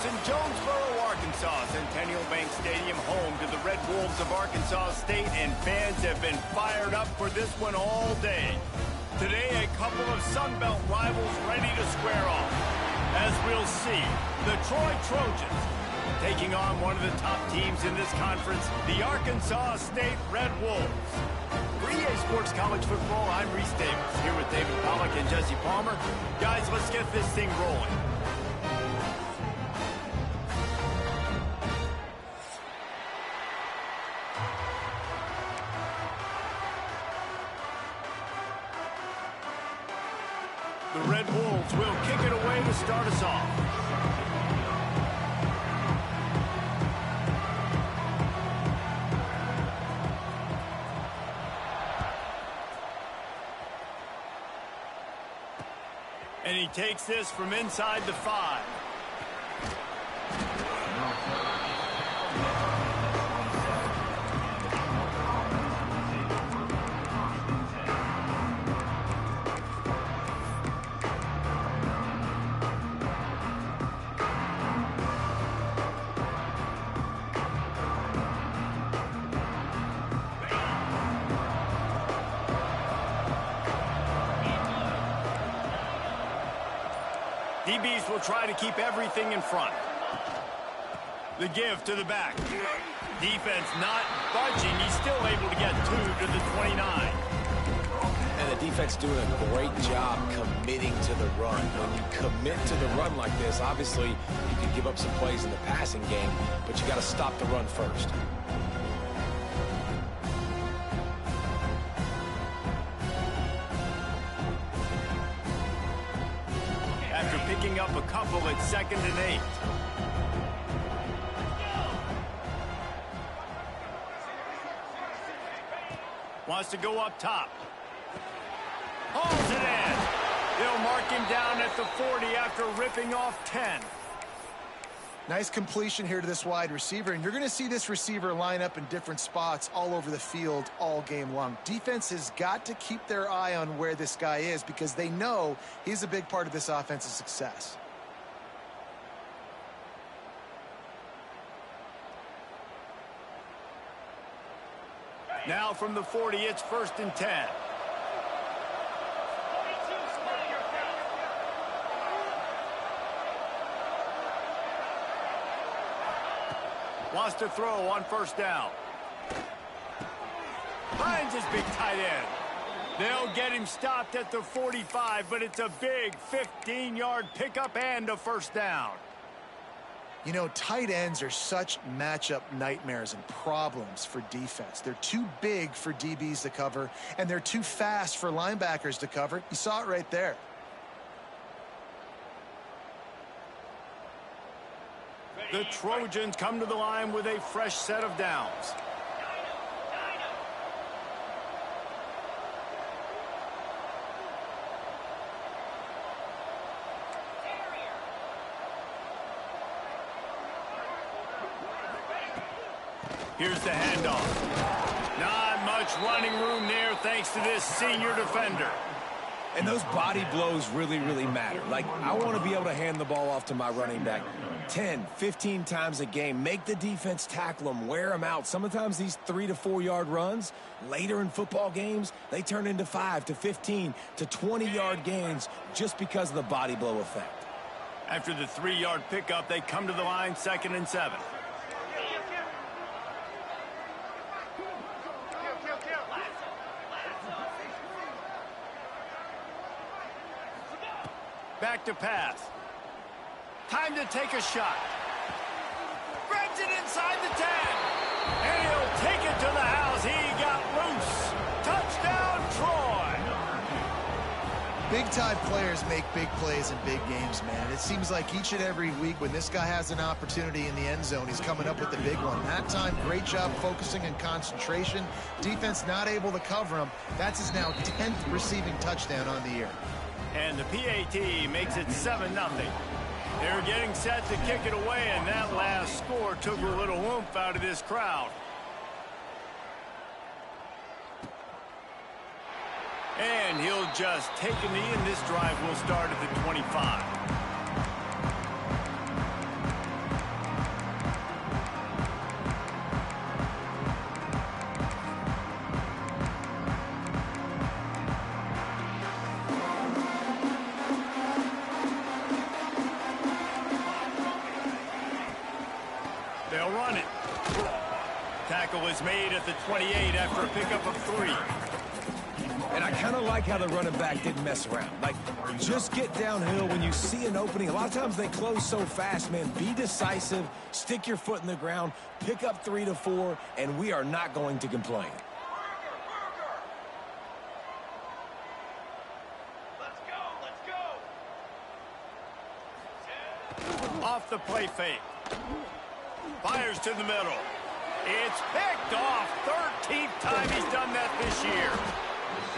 in Jonesboro, Arkansas. Centennial Bank Stadium, home to the Red Wolves of Arkansas State, and fans have been fired up for this one all day. Today, a couple of Sun Belt rivals ready to square off. As we'll see, the Troy Trojans taking on one of the top teams in this conference, the Arkansas State Red Wolves. For EA Sports College Football, I'm Reese Davis, here with David Pollack and Jesse Palmer. Guys, let's get this thing rolling. The Red Wolves will kick it away to start us off. And he takes this from inside the 5. DBs will try to keep everything in front. The give to the back. Defense not budging. He's still able to get 2 to the 29. And the defense doing a great job committing to the run. When you commit to the run like this, obviously you can give up some plays in the passing game, but you got to stop the run first. Picking up a couple at 2nd and 8. Wants to go up top. Hauls it in. They'll mark him down at the 40 after ripping off 10. Nice completion here to this wide receiver, and you're going to see this receiver line up in different spots all over the field all game long. Defense has got to keep their eye on where this guy is because they know he's a big part of this offense's success. Now from the 40, it's 1st and 10. Wants to throw on 1st down. Finds his big tight end. They'll get him stopped at the 45, but it's a big 15-yard pickup and a 1st down. You know, tight ends are such matchup nightmares and problems for defense. They're too big for DBs to cover, and they're too fast for linebackers to cover. You saw it right there. The Trojans come to the line with a fresh set of downs. Here's the handoff. Not much running room there thanks to this senior defender. And those body blows really, really matter. Like, I want to be able to hand the ball off to my running back 10, 15 times a game. Make the defense tackle them, wear them out. Sometimes these 3 to 4 yard runs, later in football games, they turn into 5 to 15 to 20-yard gains just because of the body blow effect. After the 3-yard pickup, they come to the line 2nd and 7. Back to pass. Time to take a shot. Grabs it inside the 10. And he'll take it to the house. He got loose. Touchdown, Troy. Big-time players make big plays in big games, man. It seems like each and every week when this guy has an opportunity in the end zone, he's coming up with the big one. That time, great job focusing and concentration. Defense not able to cover him. That's his now 10th receiving touchdown on the year. And the PAT makes it 7-0. They were getting set to kick it away, and that last score took a little oomph out of this crowd. And he'll just take a knee, and this drive will start at the 25. tackle is made at the 28 after a pickup of 3. And I kind of like how the running back didn't mess around. Like, just get downhill when you see an opening. A lot of times they close so fast, man. Be decisive, stick your foot in the ground, pick up 3 to 4, and we are not going to complain. Off the play fake. Fires to the middle. It's picked off. 13th time he's done that this year.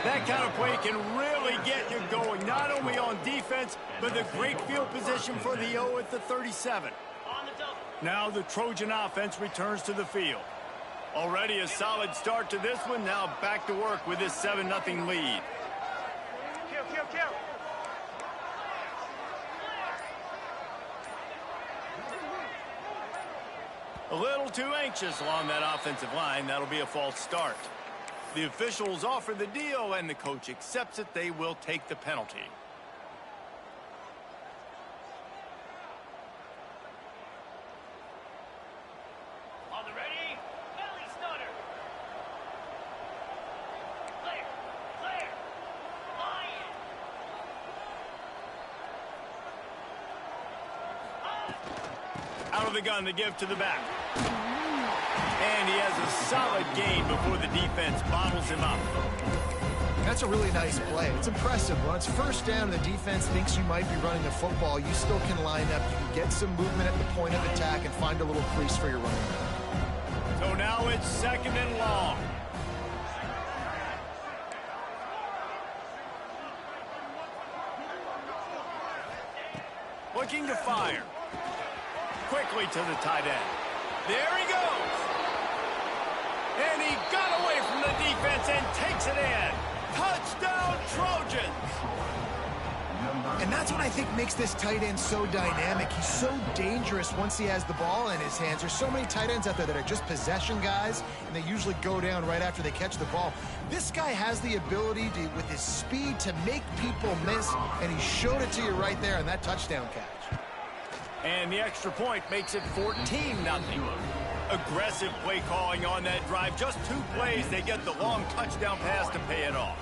That kind of play can really get you going, not only on defense, but the great field position for the O at the 37. Now the Trojan offense returns to the field. Already a solid start to this one. Now back to work with this 7-0 lead. A little too anxious along that offensive line. That'll be a false start. The officials offer the deal, and the coach accepts it. They will take the penalty. On the ready, belly stunner. Clear, Lion. Out of the gun to give to the back. And he has a solid gain before the defense bottles him up. That's a really nice play. It's impressive. When it's first down and the defense thinks you might be running the football, you still can line up. You can get some movement at the point of attack and find a little crease for your running back. So now it's 2nd and long. Looking to fire. Quickly to the tight end. There he goes. And he got away from the defense and takes it in. Touchdown, Trojans. And that's what I think makes this tight end so dynamic. He's so dangerous once he has the ball in his hands. There's so many tight ends out there that are just possession guys, and they usually go down right after they catch the ball. This guy has the ability to, with his speed, to make people miss, and he showed it to you right there in that touchdown catch. And the extra point makes it 14-0. Aggressive play calling on that drive. Just 2 plays, they get the long touchdown pass to pay it off.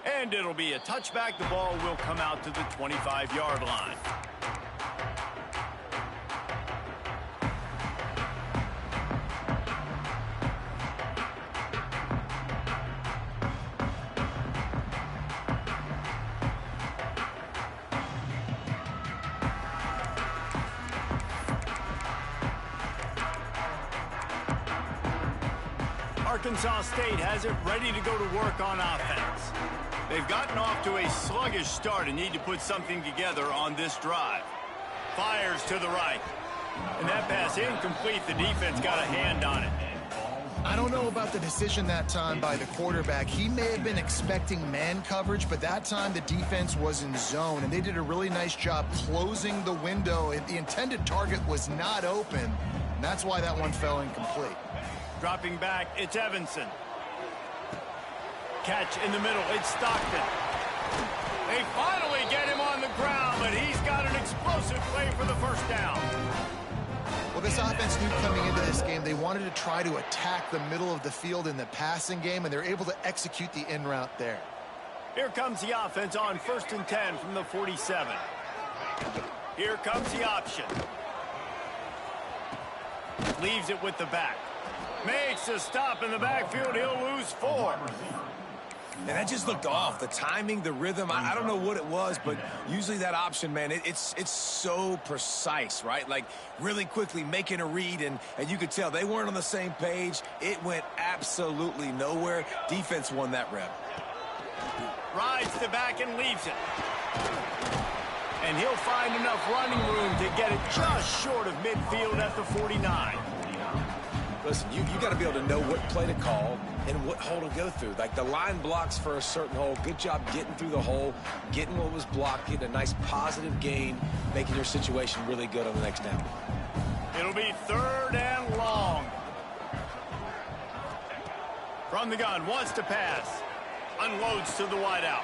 And it'll be a touchback. The ball will come out to the 25-yard line. Arkansas State has it ready to go to work on offense. They've gotten off to a sluggish start and need to put something together on this drive. Fires to the right. And that pass incomplete. The defense got a hand on it. I don't know about the decision that time by the quarterback. He may have been expecting man coverage, but that time the defense was in zone, and they did a really nice job closing the window. The intended target was not open, and that's why that one fell incomplete. Dropping back, it's Evanson. Catch in the middle, it's Stockton. They finally get him on the ground, but he's got an explosive play for the first down. Well, this offense knew coming into this game they wanted to try to attack the middle of the field in the passing game, and they're able to execute the in route there. Here comes the offense on 1st and 10 from the 47. Here comes the option. Leaves it with the back. Makes a stop in the backfield. He'll lose 4. And that just looked off. The timing, the rhythm, I don't know what it was, but usually that option, man, it's so precise, right? Like, really quickly making a read, and you could tell they weren't on the same page. It went absolutely nowhere. Defense won that rep. Rides the back and leaves it. And he'll find enough running room to get it just short of midfield at the 49. Listen, you got to be able to know what play to call and what hole to go through. Like, the line blocks for a certain hole. Good job getting through the hole, getting what was blocked, getting a nice positive gain, making your situation really good on the next down. It'll be 3rd and long. From the gun, wants to pass. Unloads to the wideout.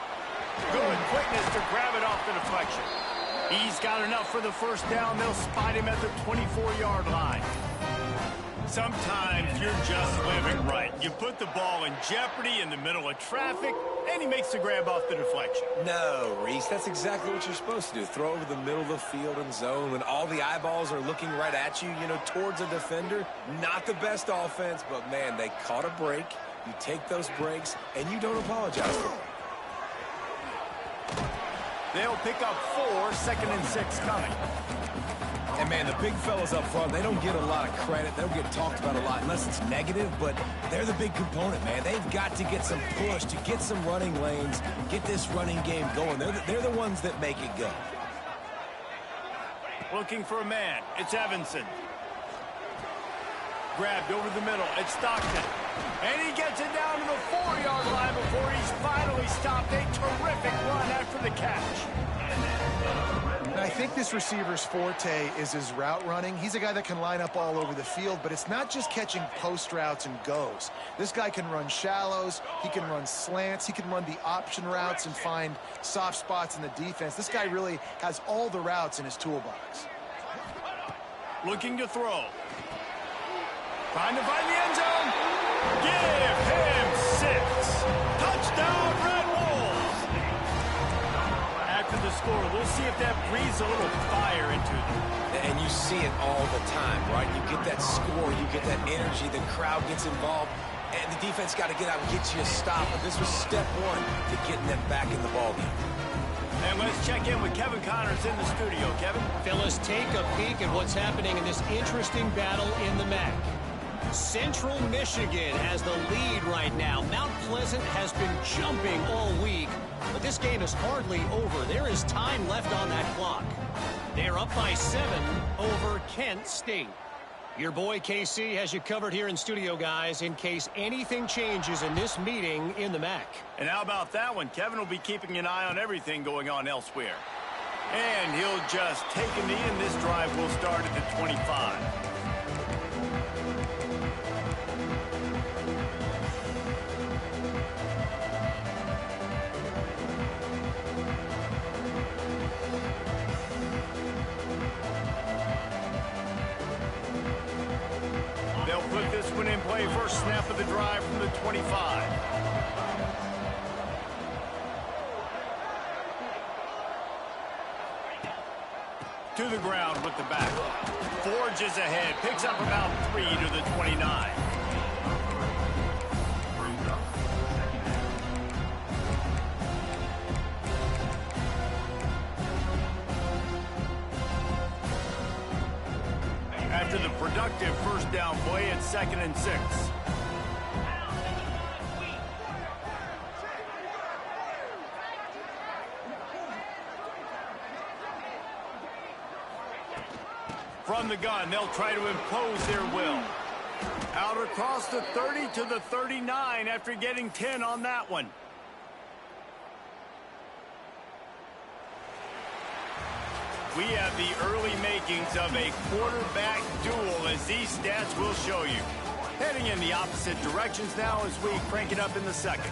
Good quickness to grab it off the deflection. He's got enough for the first down. They'll spot him at the 24-yard line. Sometimes you're just living right. You put the ball in jeopardy in the middle of traffic, and he makes the grab off the deflection. No, Reese, that's exactly what you're supposed to do. Throw over the middle of the field and zone when all the eyeballs are looking right at you, towards a defender. Not the best offense, but, man, they caught a break. You take those breaks, and you don't apologize for them. They'll pick up 4, 2nd and 6 coming. And, man, the big fellas up front, they don't get a lot of credit. They don't get talked about a lot unless it's negative, but they're the big component, man. They've got to get some push, to get some running lanes, get this running game going. They're the ones that make it go. Looking for a man. It's Evanson. Grabbed over the middle. It's Stockton. And he gets it down to the 4-yard line before he's finally stopped. A terrific run after the catch. And I think this receiver's forte is his route running. He's a guy that can line up all over the field, but it's not just catching post routes and goes. This guy can run shallows, he can run slants, he can run the option routes and find soft spots in the defense. This guy really has all the routes in his toolbox. Looking to throw. Trying to find the end zone. Give him 6. Touchdown, Red Wolves. After the score, we'll see if that breathes a little fire into them. And you see it all the time, right? You get that score, you get that energy, the crowd gets involved, and the defense got to get out and get you a stop. But this was step 1 to getting them back in the ballgame. And let's check in with Kevin Connors in the studio. Kevin? Phyllis, take a peek at what's happening in this interesting battle in the MAC. Central Michigan has the lead right now. Mount Pleasant has been jumping all week, but this game is hardly over. There is time left on that clock. They're up by 7 over Kent State. Your boy KC has you covered here in studio, guys, in case anything changes in this meeting in the MAC. And how about that one? Kevin will be keeping an eye on everything going on elsewhere. And he'll just take a knee, and this drive will start at the 25. They'll put this one in play. First snap of the drive from the 25. To the ground with the back. Forges ahead. Picks up about 3 to the 29. After the productive first down play, it's 2nd and 6. From the gun, they'll try to impose their will. Out across the 30 to the 39 after getting 10 on that one. We have the early makings of a quarterback duel, as these stats will show you. Heading in the opposite directions now as we crank it up in the second.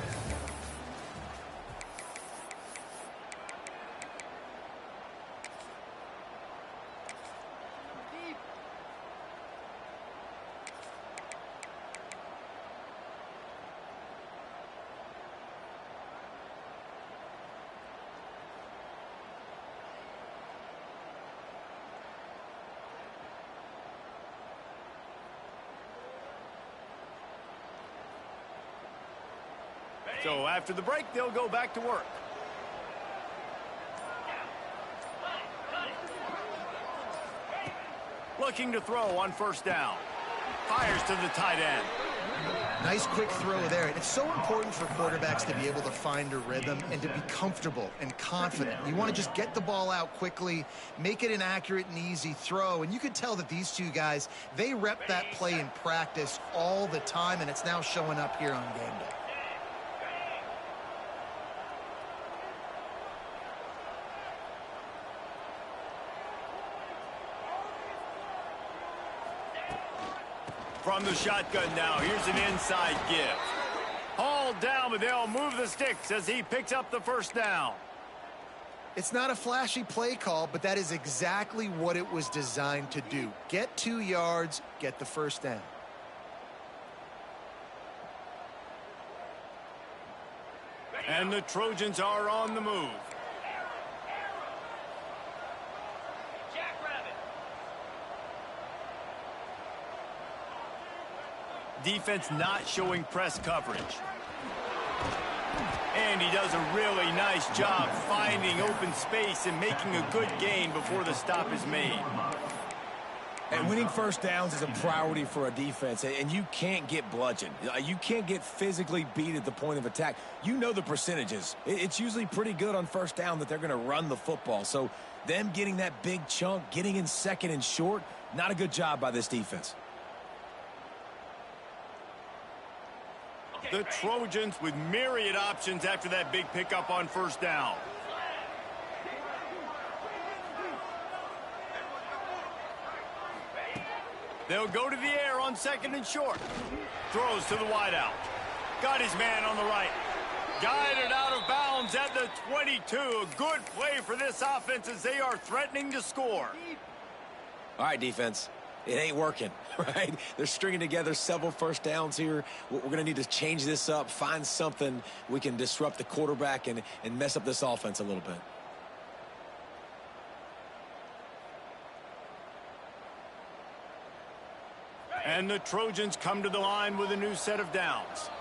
So after the break, they'll go back to work. Looking to throw on first down. Fires to the tight end. Nice quick throw there. And it's so important for quarterbacks to be able to find a rhythm and to be comfortable and confident. You want to just get the ball out quickly, make it an accurate and easy throw. And you can tell that these two guys, they rep that play in practice all the time, and it's now showing up here on game day. From the shotgun now, here's an inside give. Hauled ball down, but they'll move the sticks as he picks up the first down. It's not a flashy play call, but that is exactly what it was designed to do. Get 2 yards, get the first down. And the Trojans are on the move. Defense not showing press coverage. And he does a really nice job finding open space and making a good gain before the stop is made. And winning first downs is a priority for a defense, and you can't get bludgeoned. You can't get physically beat at the point of attack. You know the percentages. It's usually pretty good on first down that they're going to run the football. So them getting that big chunk, getting in second and short, not a good job by this defense. The Trojans with myriad options after that big pickup on first down. They'll go to the air on second and short. Throws to the wideout. Got his man on the right. Guided out of bounds at the 22. A good play for this offense as they are threatening to score. All right, defense. It ain't working, right? They're stringing together several first downs here. We're going to need to change this up, find something we can disrupt the quarterback and mess up this offense a little bit. And the Trojans come to the line with a new set of downs.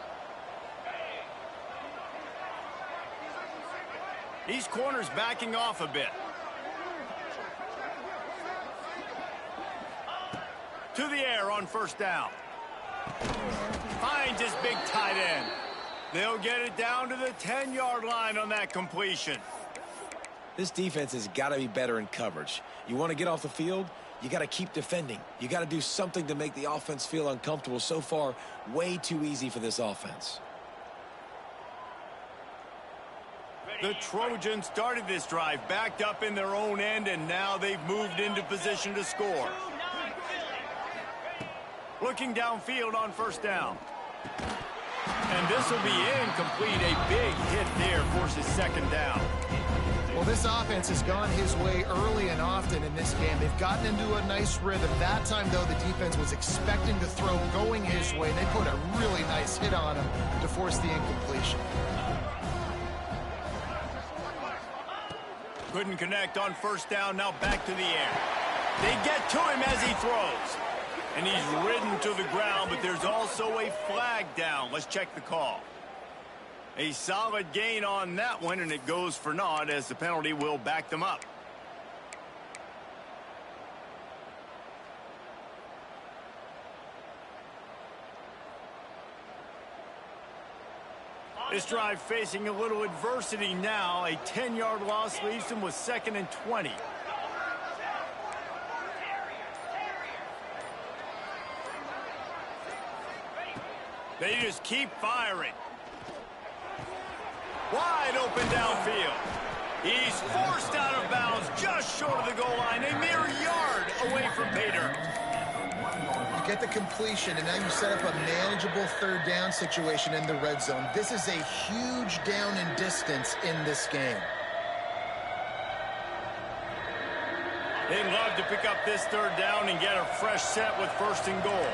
These corners backing off a bit. To the air on first down. Finds his big tight end. They'll get it down to the 10-yard line on that completion. This defense has got to be better in coverage. You want to get off the field, you got to keep defending. You got to do something to make the offense feel uncomfortable. So far, way too easy for this offense. The Trojans started this drive backed up in their own end, and now they've moved into position to score. Looking downfield on first down. And this will be incomplete. A big hit there forces second down. Well, this offense has gone his way early and often in this game. They've gotten into a nice rhythm. That time, though, the defense was expecting the throw going his way. They put a really nice hit on him to force the incompletion. Couldn't connect on first down. Now back to the air. They get to him as he throws. And he's ridden to the ground, but there's also a flag down. Let's check the call. A solid gain on that one, and it goes for naught as the penalty will back them up. This drive facing a little adversity now. A 10-yard loss leaves them with second and 20. They just keep firing. Wide open downfield. He's forced out of bounds just short of the goal line. A mere yard away from Pater. You get the completion, and now you set up a manageable third down situation in the red zone. This is a huge down in distance in this game. They'd love to pick up this third down and get a fresh set with first and goal.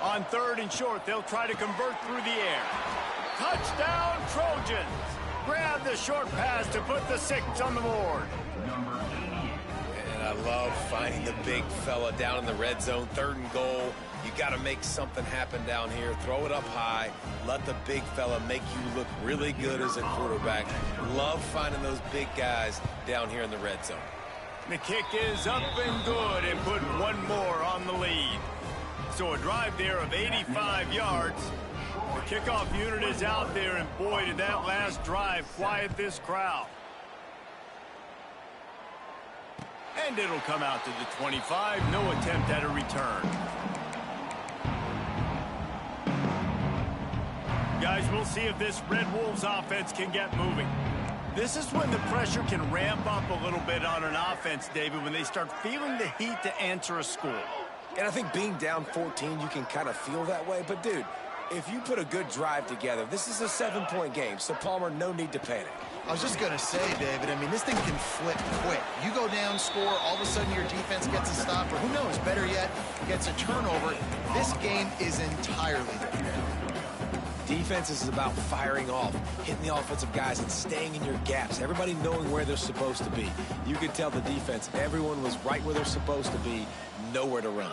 On third and short, they'll try to convert through the air. Touchdown, Trojans! Grab the short pass to put the 6 on the board. And I love finding the big fella down in the red zone. Third and goal. You got to make something happen down here. Throw it up high. Let the big fella make you look really good as a quarterback. Love finding those big guys down here in the red zone. The kick is up and good and put one more on the lead. So a drive there of 85 yards. The kickoff unit is out there, and boy, did that last drive quiet this crowd. And it'll come out to the 25. No attempt at a return. Guys, we'll see if this Red Wolves offense can get moving. This is when the pressure can ramp up a little bit on an offense, David, when they start feeling the heat to answer a score. And I think being down 14, you can kind of feel that way. But, dude, if you put a good drive together, this is a 7-point game, so, Palmer, no need to panic. I was just going to say, David, I mean, this thing can flip quick. You go down, score, all of a sudden your defense gets a stop, or who knows, better yet, gets a turnover. This game is entirely different. Defense is about firing off, hitting the offensive guys, and staying in your gaps. Everybody knowing where they're supposed to be. You could tell the defense, everyone was right where they're supposed to be, nowhere to run.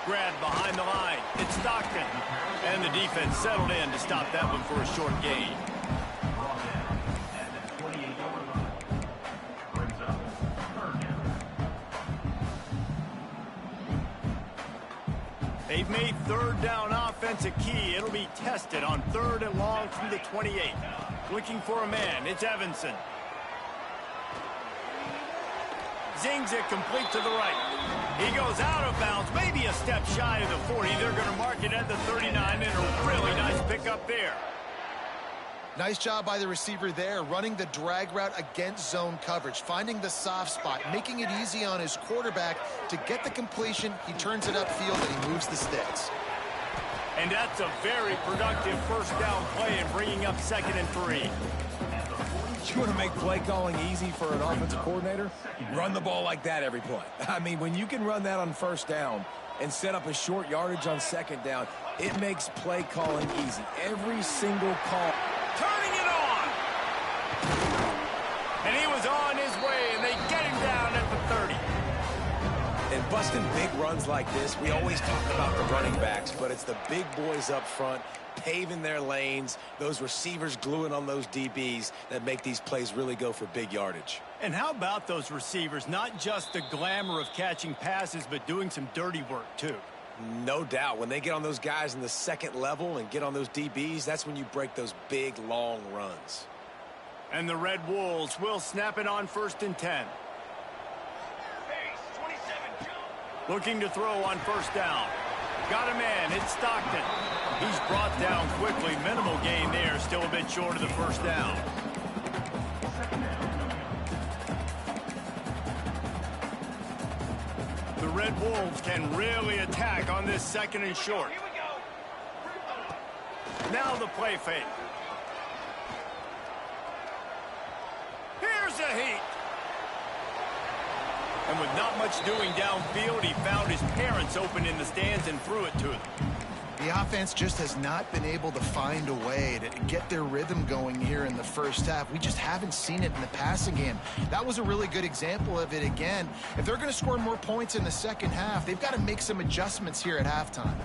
Grab behind the line. It's Stockton. And the defense settled in to stop that one for a short gain. They've made third down offense a key. It'll be tested on 3rd and long from the 28. Looking for a man. It's Evanson. Zings it complete to the right. He goes out of bounds, maybe a step shy of the 40. They're going to mark it at the 39, and a really nice pickup there. Nice job by the receiver there, running the drag route against zone coverage, finding the soft spot, making it easy on his quarterback to get the completion. He turns it upfield, and he moves the sticks. And that's a very productive first down play and bringing up 2nd and 3. You want to make play calling easy for an offensive coordinator? Run the ball like that every play. I mean, when you can run that on 1st down and set up a short yardage on 2nd down, it makes play calling easy. Every single call. Turning it on! And he was on his way, and they get him down at the 30. And busting big runs like this, we always talk about the running backs, but it's the big boys up front paving their lanes, those receivers gluing on those DBs that make these plays really go for big yardage. And how about those receivers? Not just the glamour of catching passes, but doing some dirty work, too. No doubt. When they get on those guys in the 2nd level and get on those DBs, that's when you break those big, long runs. And the Red Wolves will snap it on 1st and 10. Looking to throw on 1st down. Got a man. It's Stockton. He's brought down quickly. Minimal gain there. Still a bit short of the 1st down. The Red Wolves can really attack on this 2nd and short. Now the play fake. Here's a heat. And with not much doing downfield, he found his parents open in the stands and threw it to them. The offense just has not been able to find a way to get their rhythm going here in the 1st half. We just haven't seen it in the passing game. That was a really good example of it again. If they're going to score more points in the 2nd half, they've got to make some adjustments here at halftime.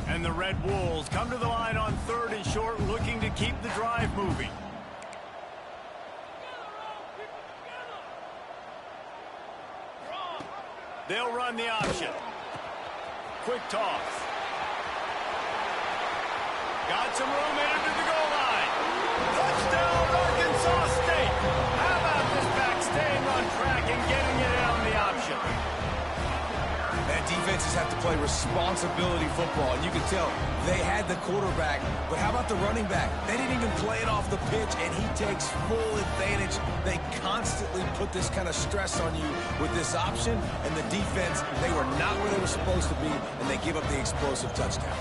And the Red Wolves come to the line on 3rd and short, looking to keep the drive moving. They'll run the option. Quick toss. Got some room headed to the goal line. Touchdown, Arkansas State. How about this back staying on track and getting it out on the option? Man, defenses have to play responsibility football, and you can tell they had the quarterback, but how about the running back? They didn't even play it off the pitch, and he takes full advantage. They constantly put this kind of stress on you with this option, and the defense, they were not where they were supposed to be, and they give up the explosive touchdown.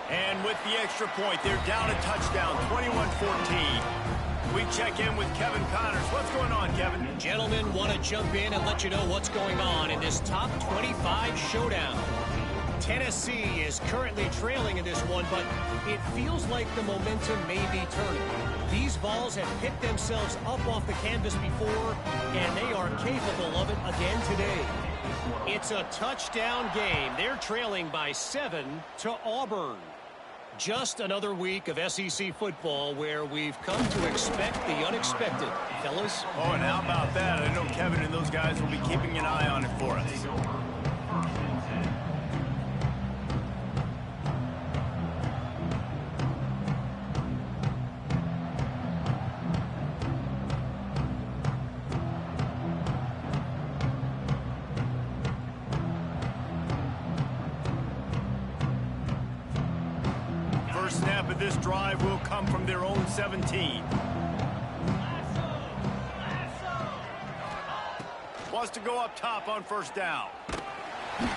And with the extra point, they're down a touchdown, 21-14. We check in with Kevin Connors. What's going on, Kevin? Gentlemen, want to jump in and let you know what's going on in this top 25 showdown. Tennessee is currently trailing in this one, but it feels like the momentum may be turning. These balls have picked themselves up off the canvas before, and they are capable of it again today. It's a touchdown game. They're trailing by 7 to Auburn. Just another week of SEC football where we've come to expect the unexpected, fellas. Oh, and how about that? I know Kevin and those guys will be keeping an eye on it for us. this drive will come from their own 17. Wants to go up top on first down. And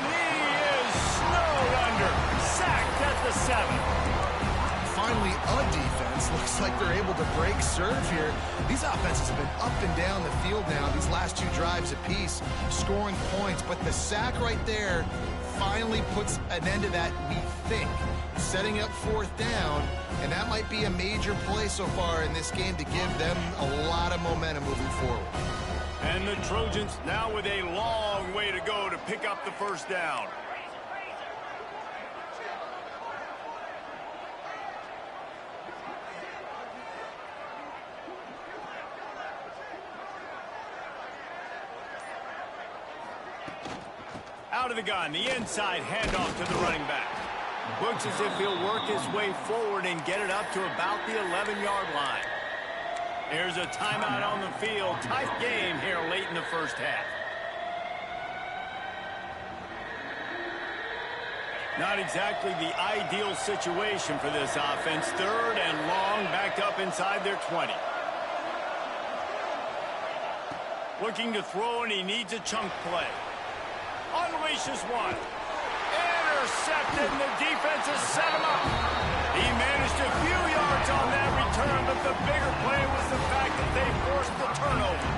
he is snowed under. Sacked at the 7. Finally, a defense. Looks like they're able to break serve here. These offenses have been up and down the field now, these last 2 drives apiece, scoring points. But the sack right there finally puts an end to that, we think. Setting up 4th down, and that might be a major play so far in this game to give them a lot of momentum moving forward. And the Trojans now with a long way to go to pick up the first down. Out of the gun, the inside handoff to the running back. Looks as if he'll work his way forward and get it up to about the 11-yard line. Here's a timeout on the field. Tight game here late in the first half. Not exactly the ideal situation for this offense. 3rd and long, backed up inside their 20. Looking to throw, and he needs a chunk play. Unleashes one. Intercepted, and the defense has set him up. He managed a few yards on that return, but the bigger play was the fact that they forced the turnover.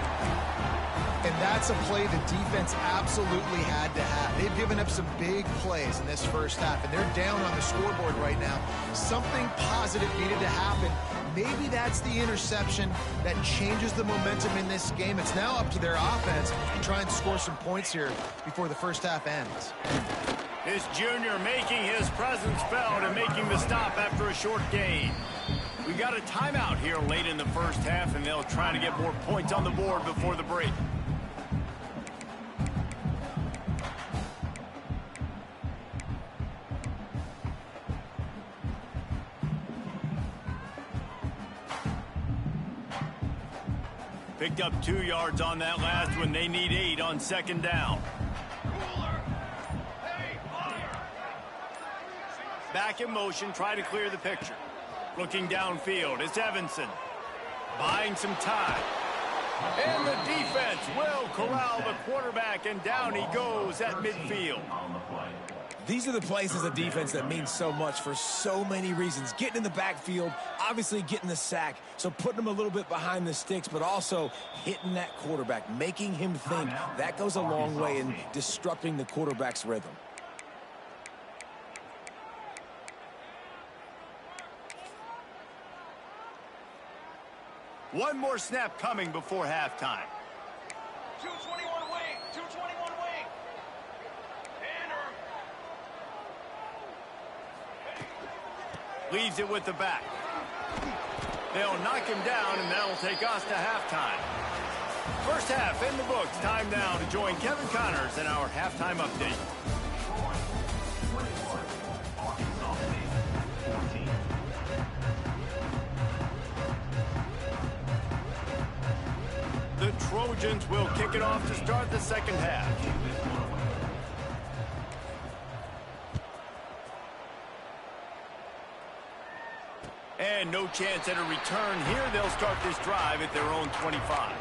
And that's a play the defense absolutely had to have. They've given up some big plays in this first half, and they're down on the scoreboard right now. Something positive needed to happen. Maybe that's the interception that changes the momentum in this game. It's now up to their offense to try and score some points here before the first half ends. His junior making his presence felt and making the stop after a short gain. We got a timeout here late in the first half, and they'll try to get more points on the board before the break. Picked up 2 yards on that last one. They need 8 on 2nd down. Back in motion, try to clear the picture. Looking downfield, it's Evanson. Buying some time. And the defense will corral the quarterback, and down he goes at midfield. These are the plays as a defense that mean so much for so many reasons. Getting in the backfield, obviously getting the sack, so putting him a little bit behind the sticks, but also hitting that quarterback, making him think. That goes a long way in disrupting the quarterback's rhythm. One more snap coming before halftime. 221 wing, 221 wing. Leaves it with the back. They'll knock him down, and that'll take us to halftime. First half in the books. Time now to join Kevin Connors in our halftime update. The Trojans will kick it off to start the second half. And no chance at a return here. They'll start this drive at their own 25.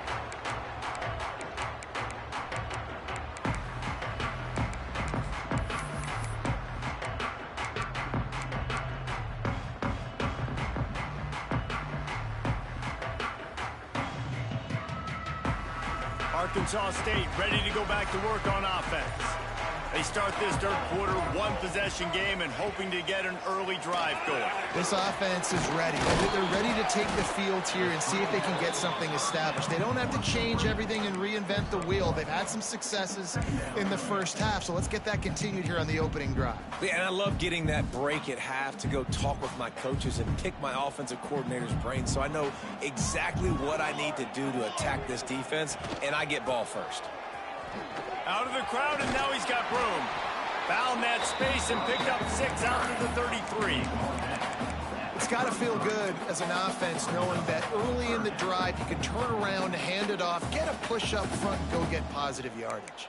Arkansas State ready to go back to work on offense. They start this third quarter, 1-possession game, and hoping to get an early drive going. This offense is ready. They're ready to take the field here and see if they can get something established. They don't have to change everything and reinvent the wheel. They've had some successes in the first half, so let's get that continued here on the opening drive. Yeah, and I love getting that break at half to go talk with my coaches and pick my offensive coordinator's brain so I know exactly what I need to do to attack this defense, and I get ball first. Out of the crowd, and now he's got room. Found that space and picked up 6 out to the 33. It's got to feel good as an offense knowing that early in the drive you can turn around, hand it off, get a push up front, and go get positive yardage.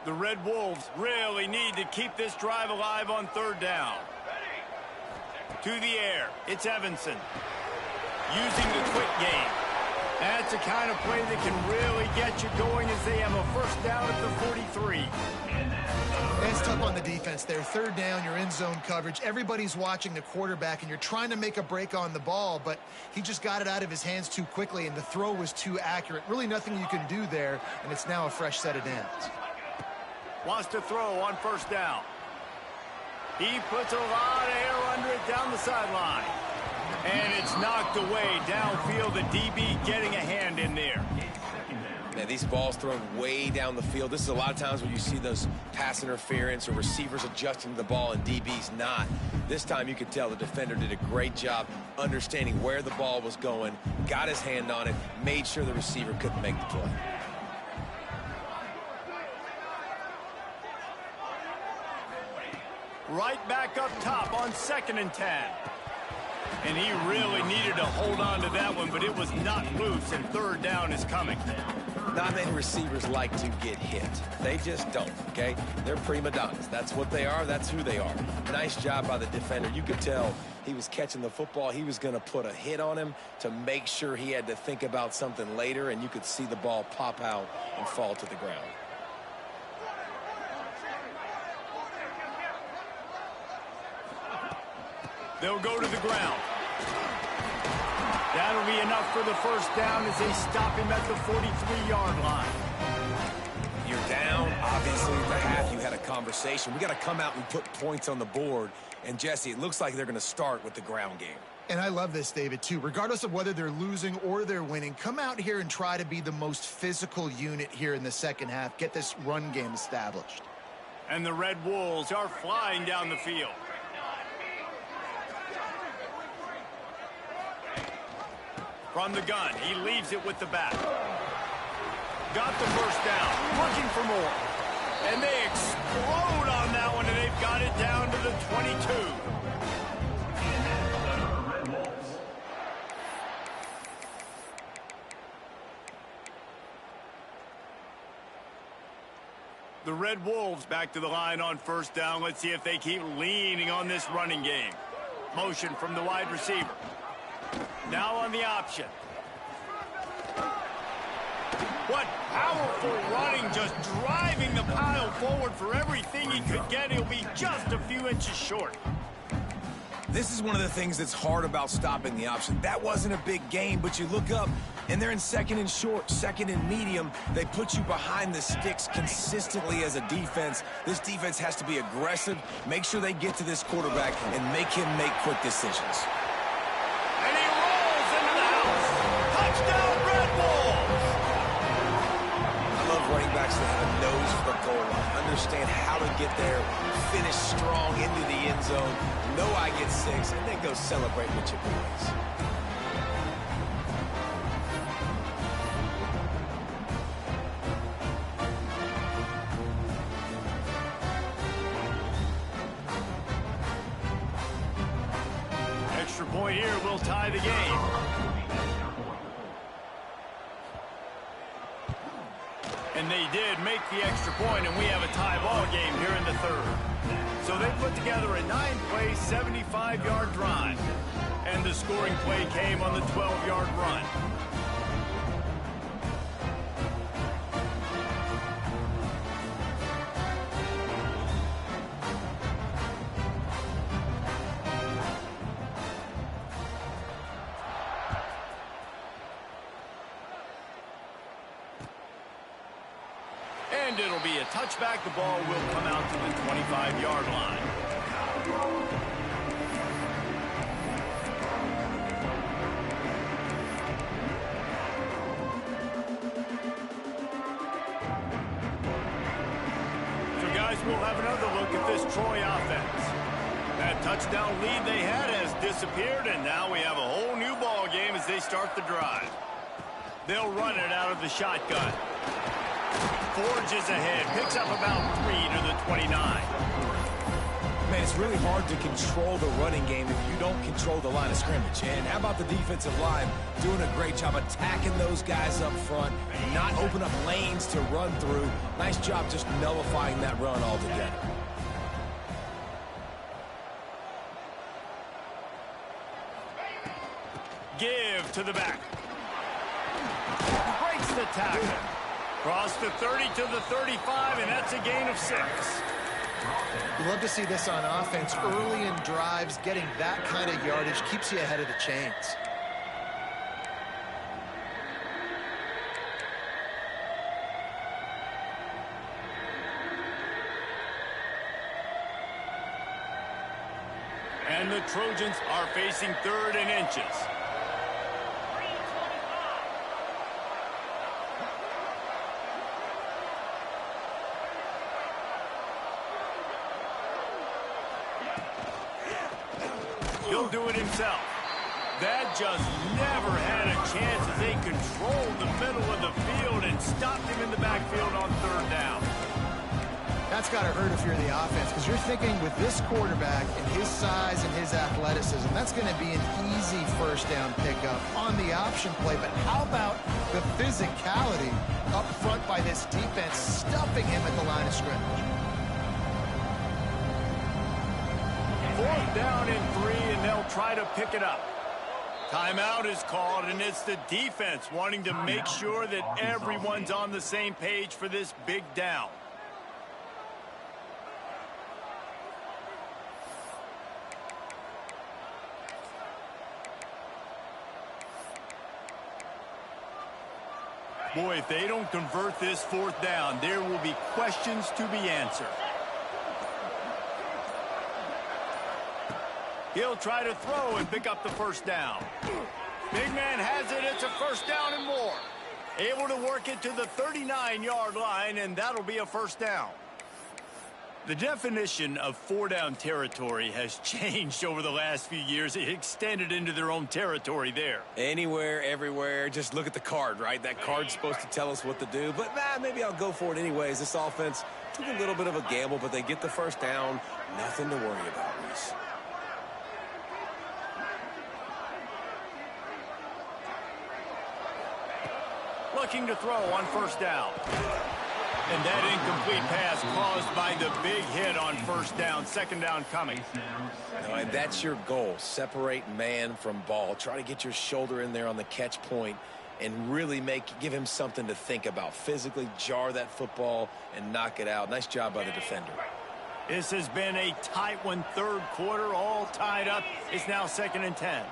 The Red Wolves really need to keep this drive alive on third down. To the air, it's Evanson. Using the quick game. That's the kind of play that can really get you going as they have a first down at the 43. It's tough on the defense there. Third down, you're in zone coverage. Everybody's watching the quarterback, and you're trying to make a break on the ball, but he just got it out of his hands too quickly, and the throw was too accurate. Really nothing you can do there, and it's now a fresh set of downs. Wants to throw on first down. He puts a lot of air under it down the sideline. And it's knocked away downfield. The DB getting a hand in there. Man, these balls thrown way down the field. This is a lot of times where you see those pass interference or receivers adjusting to the ball and DBs not. This time you could tell the defender did a great job understanding where the ball was going, got his hand on it, made sure the receiver couldn't make the play. Right back up top on 2nd and 10. And he really needed to hold on to that one, but it was not loose, and third down is coming. Not many receivers like to get hit. They just don't, okay? They're prima donnas. That's what they are. That's who they are. Nice job by the defender. You could tell he was catching the football. He was going to put a hit on him to make sure he had to think about something later, and you could see the ball pop out and fall to the ground. They'll go to the ground. That'll be enough for the first down as they stop him at the 43-yard line. You're down. Obviously, at the half, you had a conversation. We got to come out and put points on the board. And, Jesse, it looks like they're going to start with the ground game. And I love this, David, too. Regardless of whether they're losing or they're winning, come out here and try to be the most physical unit here in the second half. Get this run game established. And the Red Wolves are flying down the field. From the gun, he leaves it with the back. Got the first down, looking for more. And they explode on that one, and they've got it down to the 22. The Red Wolves back to the line on first down. Let's see if they keep leaning on this running game. Motion from the wide receiver. Now on the option. What powerful running, just driving the pile forward for everything he could get. He'll be just a few inches short. This is one of the things that's hard about stopping the option. That wasn't a big gain, but you look up, and they're in 2nd and short, 2nd and medium. They put you behind the sticks consistently as a defense. This defense has to be aggressive, make sure they get to this quarterback, and make him make quick decisions. And he rolls into the house. Touchdown, Red Wolves! I love running backs that have a nose for the goal line, understand how to get there, finish strong into the end zone, know I get 6, and then go celebrate with your boys. Extra point here will tie the game. And they did make the extra point, and we have a tie ball game here in the third. So they put together a 9-play, 75-yard drive. And the scoring play came on the 12-yard run. And it'll be a touchback. The ball will come out to the 25-yard line. So, guys, we'll have another look at this Troy offense. That touchdown lead they had has disappeared, and now we have a whole new ball game as they start the drive. They'll run it out of the shotgun. Forges ahead, picks up about 3 to the 29. Man, it's really hard to control the running game if you don't control the line of scrimmage. And how about the defensive line doing a great job attacking those guys up front, not open up lanes to run through. Nice job just nullifying that run altogether. Give to the back. Breaks the tackle. Cross the 30 to the 35, and that's a gain of 6. You love to see this on offense. Early in drives, getting that kind of yardage keeps you ahead of the chains. And the Trojans are facing 3rd and inches. He'll do it himself. That just never had a chance as they controlled the middle of the field and stopped him in the backfield on 3rd down. That's got to hurt if you're the offense, because you're thinking with this quarterback and his size and his athleticism, that's going to be an easy 1st down pickup on the option play. But how about the physicality up front by this defense, stuffing him at the line of scrimmage? 4th down and 3, and they'll try to pick it up. Timeout is called, and it's the defense wanting to make sure that everyone's on the same page for this big down. Boy, if they don't convert this 4th down, there will be questions to be answered. He'll try to throw and pick up the 1st down. Big man has it. It's a 1st down and more. Able to work it to the 39-yard line, and that'll be a 1st down. The definition of 4-down territory has changed over the last few years. It extended into their own territory there. Anywhere, everywhere, just look at the card, right? That card's supposed to tell us what to do, but maybe I'll go for it anyways. This offense took a little bit of a gamble, but they get the 1st down. Nothing to worry about, Reese. Looking to throw on 1st down. And that incomplete pass caused by the big hit on 1st down. 2nd down coming. And that's your goal. Separate man from ball. Try to get your shoulder in there on the catch point and really give him something to think about. Physically jar that football and knock it out. Nice job by the defender. This has been a tight one. 3rd quarter, all tied up. It's now 2nd and 10.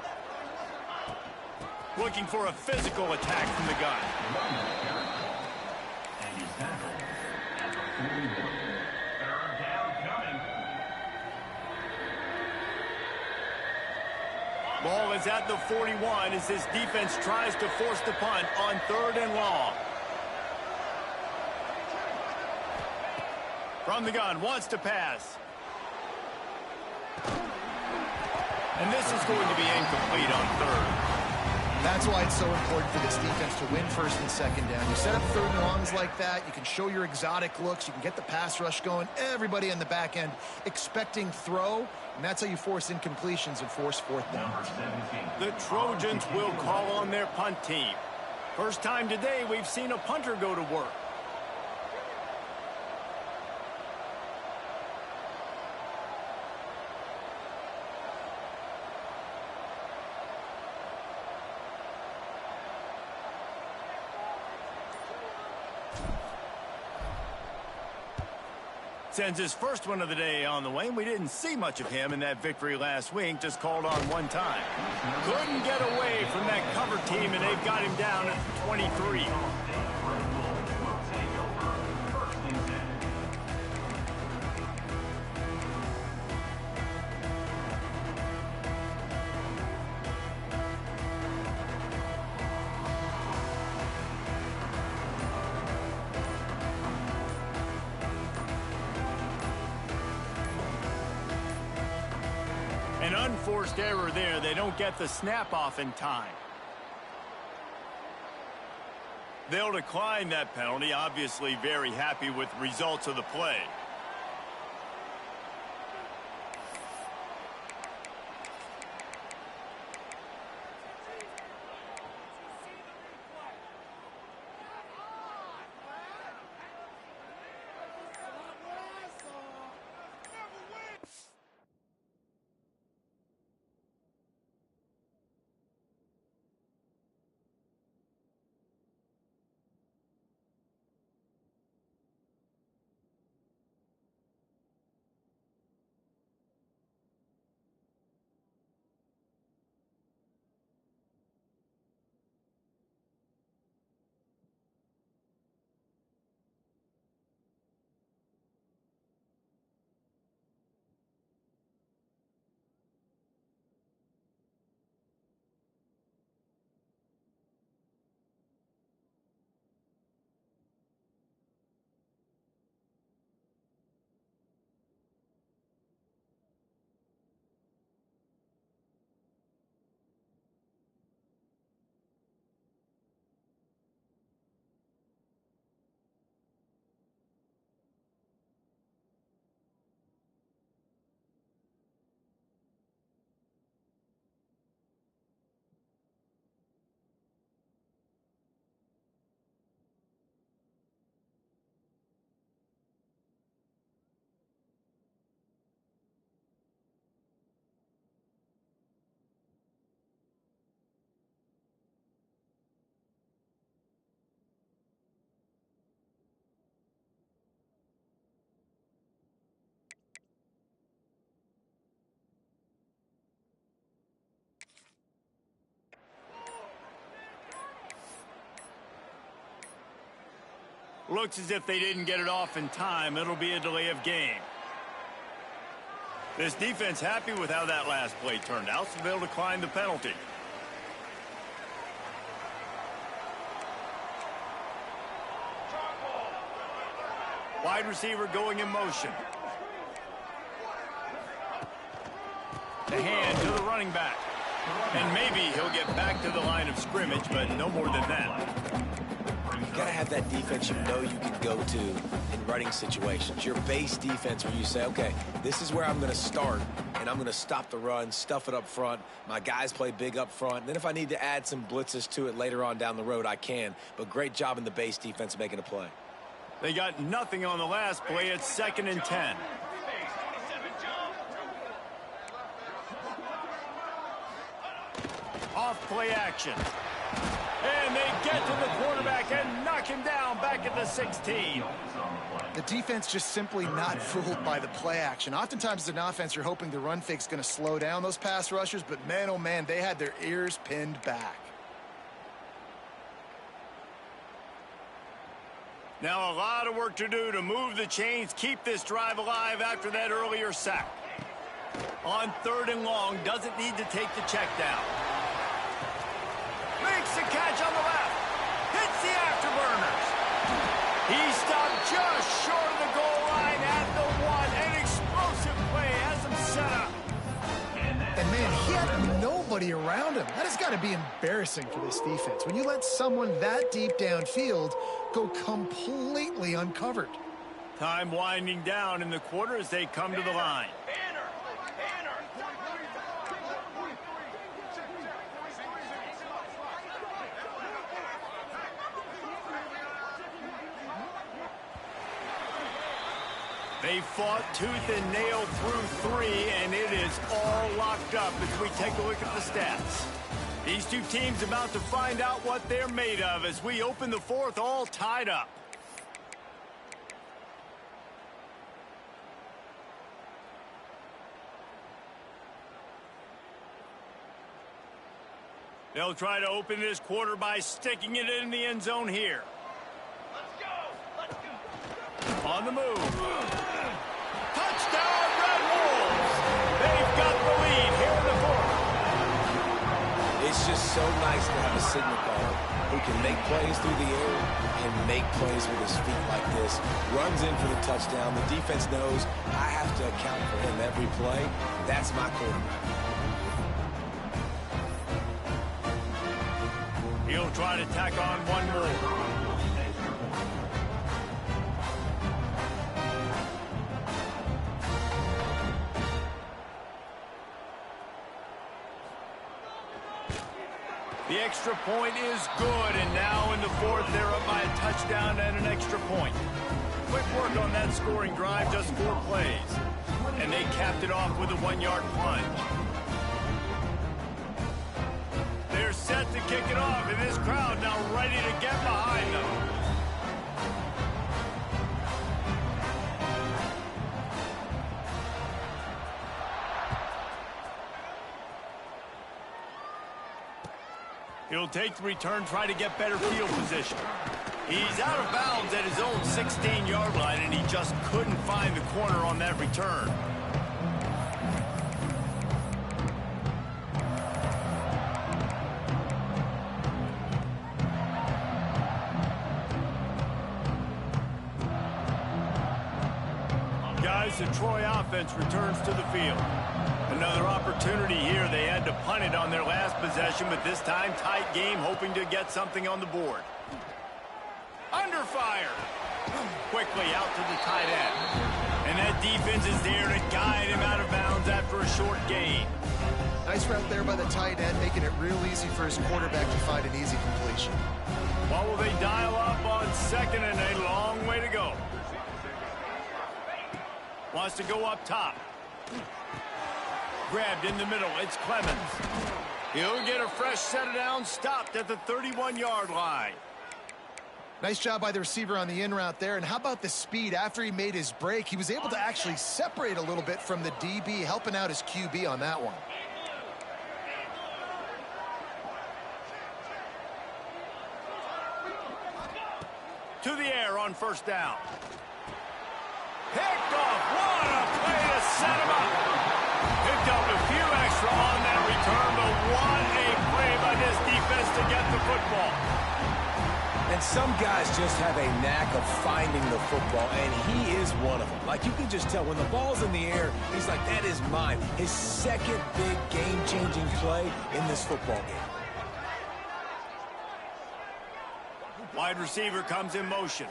Looking for a physical attack from the gun. Ball is at the 41 as this defense tries to force the punt on 3rd and long. From the gun, wants to pass. And this is going to be incomplete on 3rd. That's why it's so important for this defense to win 1st and 2nd down. You set up 3rd and longs like that, you can show your exotic looks, you can get the pass rush going, everybody on the back end expecting throw, and that's how you force incompletions and force 4th downs. The Trojans will call on their punt team. First time today we've seen a punter go to work. Sends his first one of the day on the way, and we didn't see much of him in that victory last week, just called on 1 time. Couldn't get away from that cover team, and they've got him down at 23. An unforced error there. They don't get the snap off in time. They'll decline that penalty. Obviously very happy with results of the play. Looks as if they didn't get it off in time. It'll be a delay of game. This defense happy with how that last play turned out, so they'll decline the penalty. Wide receiver going in motion. The hand to the running back. And maybe he'll get back to the line of scrimmage, but no more than that. You gotta have that defense you know you can go to in running situations. Your base defense where you say, okay, this is where I'm gonna start, and I'm gonna stop the run, stuff it up front. My guys play big up front. And then if I need to add some blitzes to it later on down the road, I can. But great job in the base defense making a play. They got nothing on the last play. It's 2nd and 10. Off play action. And they get to the quarterback and knock him down back at the 16. The defense just simply not fooled by the play action. Oftentimes as an offense, you're hoping the run fake's going to slow down those pass rushers, but man, oh man, they had their ears pinned back. Now a lot of work to do to move the chains, keep this drive alive after that earlier sack. On 3rd and long, doesn't need to take the check down. Makes the catch on the left. Hits the afterburners. He stopped just short of the goal line at the 1. An explosive play has him set up. And man, he had nobody around him. That has got to be embarrassing for this defense. When you let someone that deep downfield go completely uncovered. Time winding down in the quarter as they come to the line. They fought tooth and nail through 3, and it is all locked up as we take a look at the stats. These two teams about to find out what they're made of as we open the 4th all tied up. They'll try to open this quarter by sticking it in the end zone here. Let's go. On the move. Touchdown, Red Wolves! They've got the lead here in the 4th. It's just so nice to have a signal caller who can make plays through the air and make plays with his feet like this. Runs in for the touchdown. The defense knows I have to account for him every play. That's my quarterback. He'll try to tack on one more. The extra point is good, and now in the 4th, they're up by a touchdown and an extra point. Quick work on that scoring drive, just 4 plays. And they capped it off with a 1-yard plunge. They're set to kick it off, and this crowd now ready to get behind them. He'll take the return, try to get better field position. He's out of bounds at his own 16-yard line, and he just couldn't find the corner on that return. Guys, the Troy offense returns to the field. Another opportunity here. They had to punt it on their last possession, but this time tight game, hoping to get something on the board. Under fire. Quickly out to the tight end. And that defense is there to guide him out of bounds after a short gain. Nice route there by the tight end, making it real easy for his quarterback to find an easy completion. What will they dial up on 2nd and a long way to go? Wants to go up top. Grabbed in the middle. It's Clemens. He'll get a fresh set down, stopped at the 31-yard line. Nice job by the receiver on the in route there. And how about the speed after he made his break? He was able to actually separate a little bit from the DB, helping out his QB on that one. to the air on first down. Picked off. What a play to set him up. Picked up a few extra on that return, but what a play by this defense to get the football. And some guys just have a knack of finding the football, and he is one of them. Like, you can just tell when the ball's in the air, he's like, that is mine. His second big game-changing play in this football game. Wide receiver comes in motion.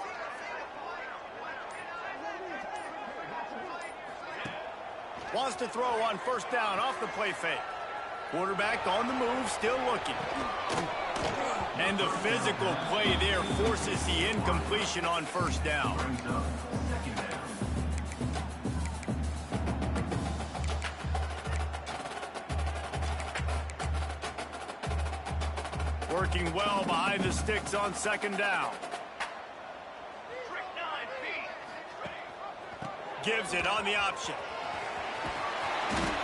Wants to throw on first down off the play fake. Quarterback on the move, still looking. And the physical play there forces the incompletion on first down. Working well behind the sticks on second down. Gives it on the option.